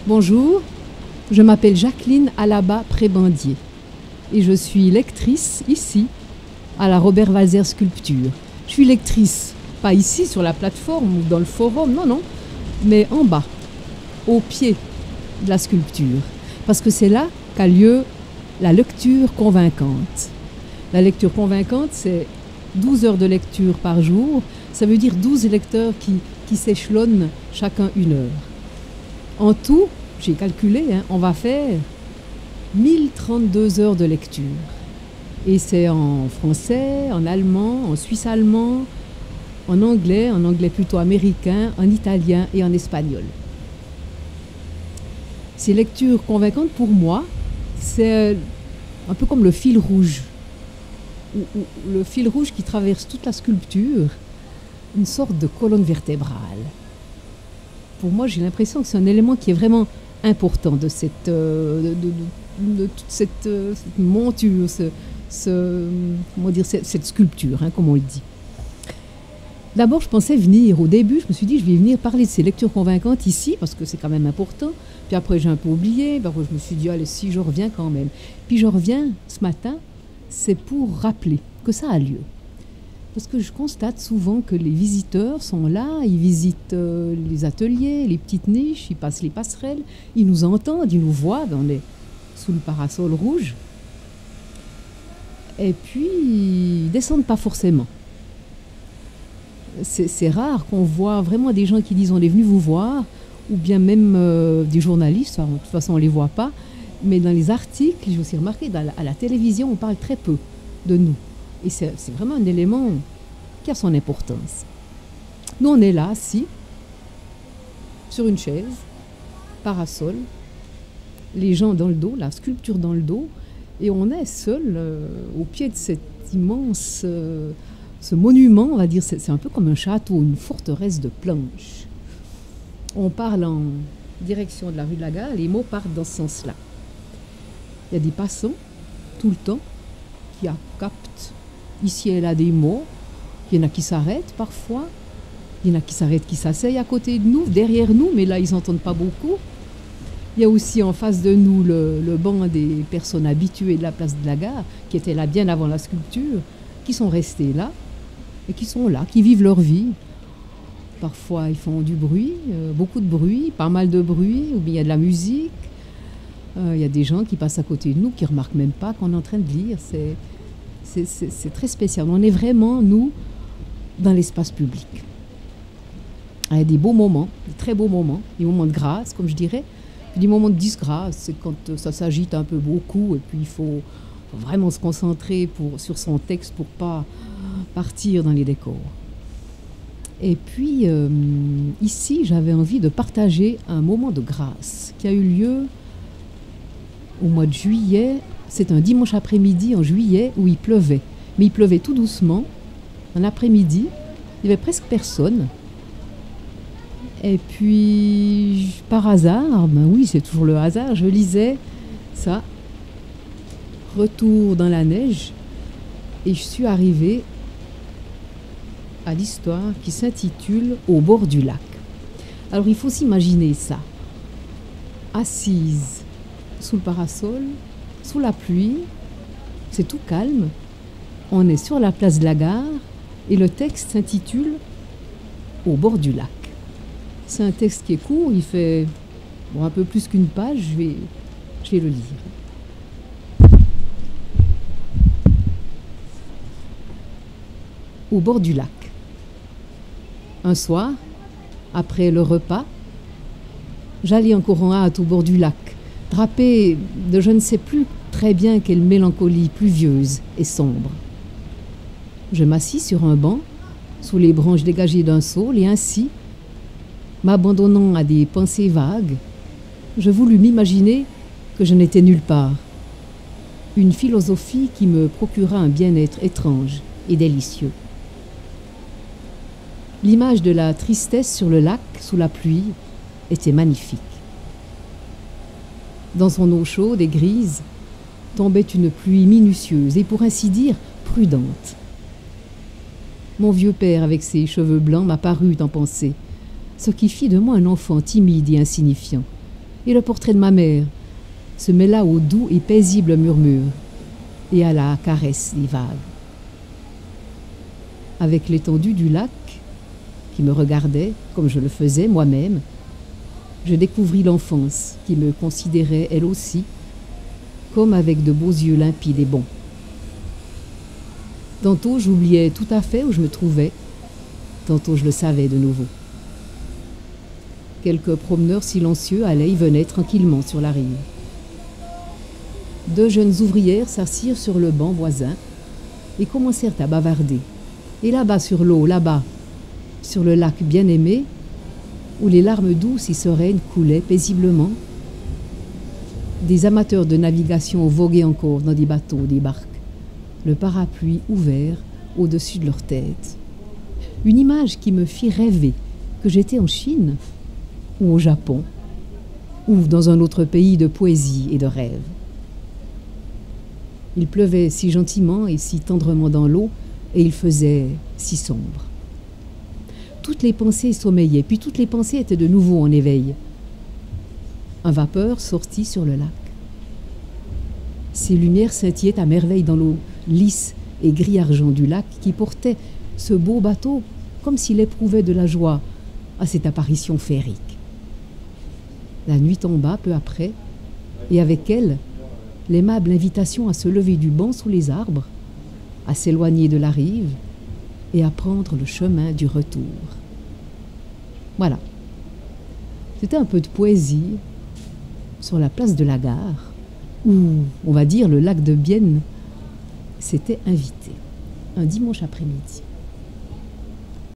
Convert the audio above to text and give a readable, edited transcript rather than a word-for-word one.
Bonjour, je m'appelle Jacqueline Alaba Prébandier et je suis lectrice ici à la Robert Walser Sculpture. Je suis lectrice, pas ici sur la plateforme ou dans le forum, non, mais en bas, au pied de la sculpture, parce que c'est là qu'a lieu la lecture convaincante. La lecture convaincante, c'est 12 heures de lecture par jour, ça veut dire 12 lecteurs qui s'échelonnent chacun une heure. En tout, j'ai calculé, on va faire 1032 heures de lecture. Et c'est en français, en allemand, en suisse-allemand, en anglais plutôt américain, en italien et en espagnol. Ces lectures convaincantes, pour moi, c'est un peu comme le fil rouge. Le fil rouge qui traverse toute la sculpture, une sorte de colonne vertébrale. Pour moi, j'ai l'impression que c'est un élément qui est vraiment important de cette, de toute cette monture, cette sculpture, comme on le dit. D'abord, je pensais venir. Au début, je me suis dit, je vais venir parler de ces lectures convaincantes ici, parce que c'est quand même important. Puis après, j'ai un peu oublié. Puis après, je me suis dit, allez, si, je reviens quand même. Puis je reviens ce matin, c'est pour rappeler que ça a lieu. Parce que je constate souvent que les visiteurs sont là, ils visitent les ateliers, les petites niches, ils passent les passerelles, ils nous entendent, ils nous voient, on est sous le parasol rouge. Et puis, ils descendent pas forcément. C'est rare qu'on voit vraiment des gens qui disent on est venu vous voir, ou bien même des journalistes, de toute façon on ne les voit pas, mais dans les articles, j'ai aussi remarqué, à la télévision, on parle très peu de nous. Et c'est vraiment un élément qui a son importance. Nous, on est là, assis, sur une chaise, parasol, les gens dans le dos, la sculpture dans le dos, et on est seul au pied de cet immense, ce monument, on va dire, c'est un peu comme un château, une forteresse de planches. On parle en direction de la rue de la Gare, les mots partent dans ce sens-là. Il y a des passants, tout le temps, qui captent ici et là des mots. Il y en a qui s'arrêtent parfois. Il y en a qui s'arrêtent, qui s'asseyent à côté de nous, derrière nous, mais là, ils n'entendent pas beaucoup. Il y a aussi en face de nous le banc des personnes habituées de la place de la Gare, qui étaient là bien avant la sculpture, qui sont restées là, et qui sont là, qui vivent leur vie. Parfois, ils font du bruit, beaucoup de bruit, pas mal de bruit, ou bien il y a de la musique. Il y a des gens qui passent à côté de nous, qui ne remarquent même pas qu'on est en train de lire. C'est très spécial. On est vraiment, nous, dans l'espace public. Il y a des beaux moments, des très beaux moments, des moments de grâce, comme je dirais, puis des moments de disgrâce, c'est quand ça s'agite un peu beaucoup, et puis il faut vraiment se concentrer sur son texte pour ne pas partir dans les décors. Et puis, ici, j'avais envie de partager un moment de grâce qui a eu lieu au mois de juillet. C'est un dimanche après-midi en juillet où il pleuvait. Mais il pleuvait tout doucement. Un après-midi, il n'y avait presque personne. Et puis, par hasard, oui, c'est toujours le hasard, je lisais ça, Retour dans la neige, et je suis arrivée à l'histoire qui s'intitule Au bord du lac. Alors, il faut s'imaginer ça, assise sous le parasol, sous la pluie, c'est tout calme, on est sur la place de la Gare, et le texte s'intitule Au bord du lac. C'est un texte qui est court, il fait un peu plus qu'une page, je vais le lire. Au bord du lac. Un soir, après le repas, j'allais encore en hâte au bord du lac, drapé de je ne sais plus très bien quelle mélancolie pluvieuse et sombre. Je m'assis sur un banc, sous les branches dégagées d'un saule, et ainsi, m'abandonnant à des pensées vagues, je voulus m'imaginer que je n'étais nulle part. Une philosophie qui me procura un bien-être étrange et délicieux. L'image de la tristesse sur le lac, sous la pluie, était magnifique. Dans son eau chaude et grise, tombait une pluie minutieuse et pour ainsi dire prudente. Mon vieux père, avec ses cheveux blancs, m'apparut en pensée, ce qui fit de moi un enfant timide et insignifiant. et le portrait de ma mère se mêla au doux et paisible murmure et à la caresse des vagues. Avec l'étendue du lac, qui me regardait comme je le faisais moi-même, je découvris l'enfance qui me considérait elle aussi comme avec de beaux yeux limpides et bons. Tantôt j'oubliais tout à fait où je me trouvais, tantôt je le savais de nouveau. Quelques promeneurs silencieux allaient et venaient tranquillement sur la rive. 2 jeunes ouvrières s'assirent sur le banc voisin et commencèrent à bavarder. Et là-bas sur l'eau, là-bas, sur le lac bien-aimé, où les larmes douces et sereines coulaient paisiblement, des amateurs de navigation voguaient encore dans des bateaux, des barques, le parapluie ouvert au-dessus de leur tête. Une image qui me fit rêver que j'étais en Chine ou au Japon ou dans un autre pays de poésie et de rêve. Il pleuvait si gentiment et si tendrement dans l'eau et il faisait si sombre. Toutes les pensées sommeillaient, puis toutes les pensées étaient de nouveau en éveil. Un vapeur sortit sur le lac. Ses lumières scintillaient à merveille dans l'eau lisse et gris-argent du lac qui portait ce beau bateau comme s'il éprouvait de la joie à cette apparition féerique. La nuit tomba peu après, et avec elle, l'aimable invitation à se lever du banc sous les arbres, à s'éloigner de la rive et à prendre le chemin du retour. Voilà. C'était un peu de poésie sur la place de la gare, où, on va dire, le lac de Bienne s'était invité, un dimanche après-midi.